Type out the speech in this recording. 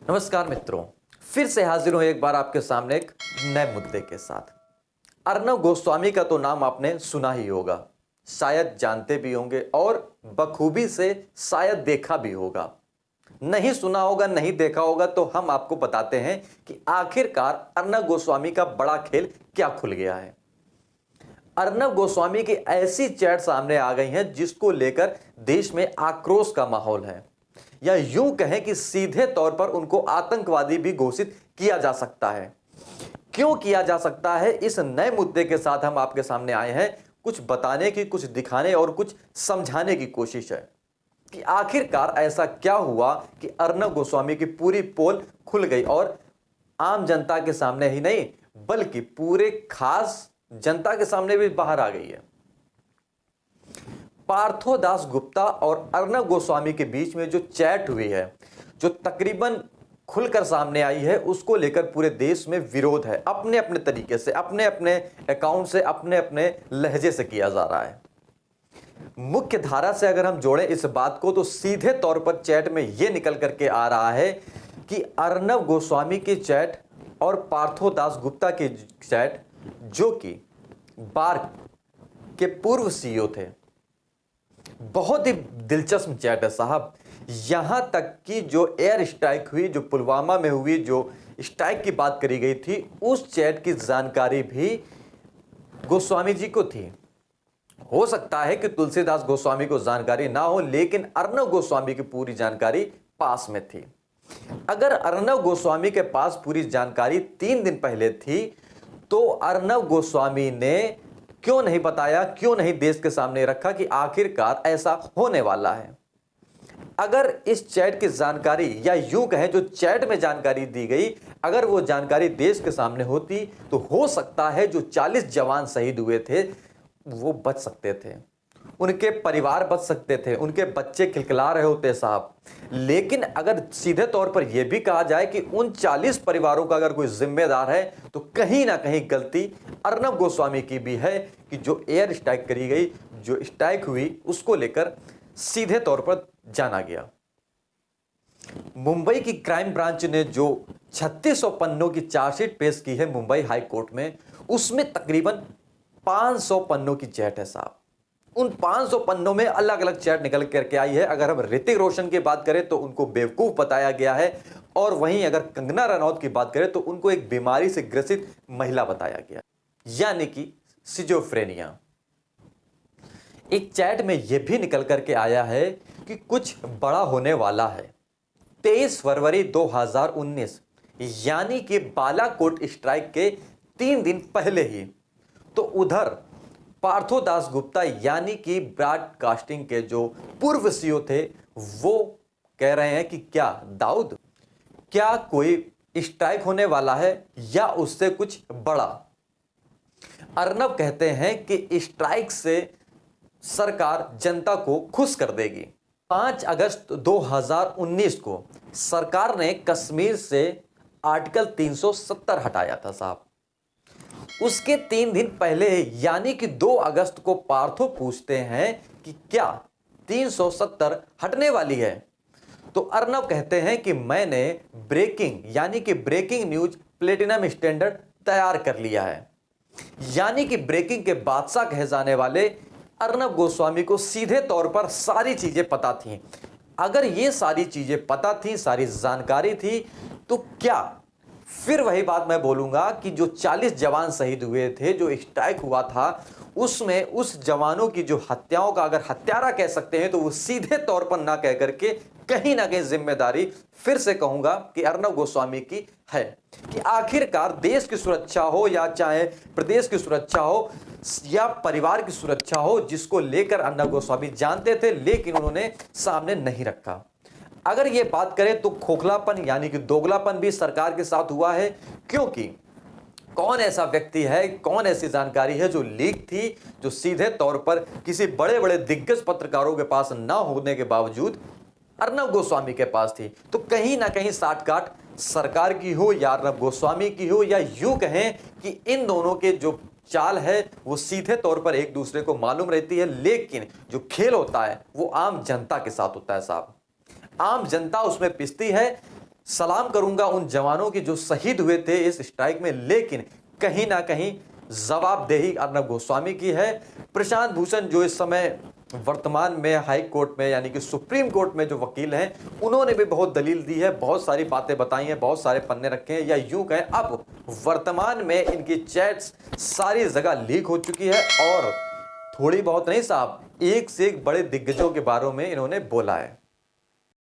नमस्कार मित्रों, फिर से हाजिर हूं एक बार आपके सामने एक नए मुद्दे के साथ। अर्णव गोस्वामी का तो नाम आपने सुना ही होगा, शायद जानते भी होंगे और बखूबी से शायद देखा भी होगा। नहीं सुना होगा, नहीं देखा होगा तो हम आपको बताते हैं कि आखिरकार अर्णव गोस्वामी का बड़ा खेल क्या खुल गया है। अर्णव गोस्वामी की ऐसी चैट सामने आ गई हैं जिसको लेकर देश में आक्रोश का माहौल है, या यूं कहें कि सीधे तौर पर उनको आतंकवादी भी घोषित किया जा सकता है। क्यों किया जा सकता है, इस नए मुद्दे के साथ हम आपके सामने आए हैं। कुछ बताने की, कुछ दिखाने और कुछ समझाने की कोशिश है कि आखिरकार ऐसा क्या हुआ कि अर्णव गोस्वामी की पूरी पोल खुल गई और आम जनता के सामने ही नहीं बल्कि पूरे खास जनता के सामने भी बाहर आ गई है। पार्थोदास गुप्ता और अर्णव गोस्वामी के बीच में जो चैट हुई है, जो तकरीबन खुलकर सामने आई है, उसको लेकर पूरे देश में विरोध है। अपने अपने तरीके से, अपने अपने अकाउंट से, अपने अपने लहजे से किया जा रहा है। मुख्य धारा से अगर हम जोड़ें इस बात को तो सीधे तौर पर चैट में यह निकल करके आ रहा है कि अर्णव गोस्वामी की चैट और पार्थोदास गुप्ता की चैट, जो कि बार के पूर्व सीईओ थे, बहुत ही दिलचस्प चैट है साहब। यहां तक कि जो एयर स्ट्राइक हुई, जो पुलवामा में हुई, जो स्ट्राइक की बात करी गई थी, उस चैट की जानकारी भी गोस्वामी जी को थी। हो सकता है कि तुलसीदास गोस्वामी को जानकारी ना हो, लेकिन अर्णव गोस्वामी की पूरी जानकारी पास में थी। अगर अर्णव गोस्वामी के पास पूरी जानकारी 3 दिन पहले थी तो अर्णव गोस्वामी ने क्यों नहीं बताया, क्यों नहीं देश के सामने रखा कि आखिरकार ऐसा होने वाला है। अगर इस चैट की जानकारी, या यूं कहें जो चैट में जानकारी दी गई, अगर वो जानकारी देश के सामने होती तो हो सकता है जो 40 जवान शहीद हुए थे वो बच सकते थे, उनके परिवार बच सकते थे, उनके बच्चे खिलखिला रहे होते साहब। लेकिन अगर सीधे तौर पर यह भी कहा जाए कि उन 40 परिवारों का अगर कोई जिम्मेदार है तो कहीं ना कहीं गलती अर्णव गोस्वामी की भी है कि जो एयर स्ट्राइक करी गई, जो स्ट्राइक हुई, उसको लेकर सीधे तौर पर जाना गया। मुंबई की क्राइम ब्रांच ने जो 3600 पन्नों की चार्जशीट पेश की है मुंबई हाई कोर्ट में, उसमें तकरीबन 500 पन्नों की चैट है साहब। उन 500 पन्नों में अलग अलग चैट निकल करके आई है। अगर हम ऋतिक रोशन की बात करें तो उनको बेवकूफ बताया गया है, और वहीं अगर कंगना रनौत की बात करें तो उनको एक बीमारी से ग्रसित महिला बताया गया, यानी कि सिजोफ्रेनिया। एक चैट में यह भी निकल करके आया है कि कुछ बड़ा होने वाला है। 23 फरवरी 2019 यानी कि बालाकोट स्ट्राइक के 3 दिन पहले ही तो उधर पार्थोदास गुप्ता यानी कि ब्रॉडकास्टिंग के जो पूर्व सीईओ थे, वो कह रहे हैं कि क्या दाऊद, क्या कोई स्ट्राइक होने वाला है या उससे कुछ बड़ा। अर्णव कहते हैं कि स्ट्राइक से सरकार जनता को खुश कर देगी। 5 अगस्त 2019 को सरकार ने कश्मीर से आर्टिकल 370 हटाया था साहब। उसके 3 दिन पहले यानी कि 2 अगस्त को पार्थो पूछते हैं कि क्या 370 हटने वाली है, तो अर्णव कहते हैं कि मैंने ब्रेकिंग यानी कि ब्रेकिंग न्यूज प्लेटिनम स्टैंडर्ड तैयार कर लिया है। यानी कि ब्रेकिंग के बादशाह कहे जाने वाले अर्णव गोस्वामी को सीधे तौर पर सारी चीजें पता थी। अगर ये सारी चीजें पता थी, सारी जानकारी थी, तो क्या फिर वही बात मैं बोलूंगा कि जो 40 जवान शहीद हुए थे, जो स्ट्राइक हुआ था, उसमें उस जवानों की जो हत्याओं का अगर हत्यारा कह सकते हैं तो वो सीधे तौर पर ना कह करके कहीं ना कहीं जिम्मेदारी फिर से कहूंगा कि अर्णव गोस्वामी की है कि आखिरकार देश की सुरक्षा हो, या चाहे प्रदेश की सुरक्षा हो या परिवार की सुरक्षा हो, जिसको लेकर अर्णव गोस्वामी जानते थे लेकिन उन्होंने सामने नहीं रखा। अगर ये बात करें तो खोखलापन यानी कि दोगलापन भी सरकार के साथ हुआ है, क्योंकि कौन ऐसा व्यक्ति है, कौन ऐसी जानकारी है जो लीक थी, जो सीधे तौर पर किसी बड़े बड़े दिग्गज पत्रकारों के पास ना होने के बावजूद अर्णव गोस्वामी के पास थी। तो कहीं ना कहीं साठगांठ सरकार की हो या अर्णव गोस्वामी की हो, या यूं कहें कि इन दोनों के जो चाल है वो सीधे तौर पर एक दूसरे को मालूम रहती है, लेकिन जो खेल होता है वो आम जनता के साथ होता है साहब। आम जनता उसमें पिसती है। सलाम करूंगा उन जवानों की जो शहीद हुए थे इस स्ट्राइक में, लेकिन कहीं ना कहीं जवाबदेही अर्नब गोस्वामी की है। प्रशांत भूषण जो इस समय वर्तमान में हाई कोर्ट में यानी कि सुप्रीम कोर्ट में जो वकील हैं, उन्होंने भी बहुत दलील दी है, बहुत सारी बातें बताई हैं, बहुत सारे पन्ने रखे हैं, या यूं कहें अब वर्तमान में इनकी चैट्स सारी जगह लीक हो चुकी है और थोड़ी बहुत नहीं साहब, एक से एक बड़े दिग्गजों के बारे में इन्होंने बोला है।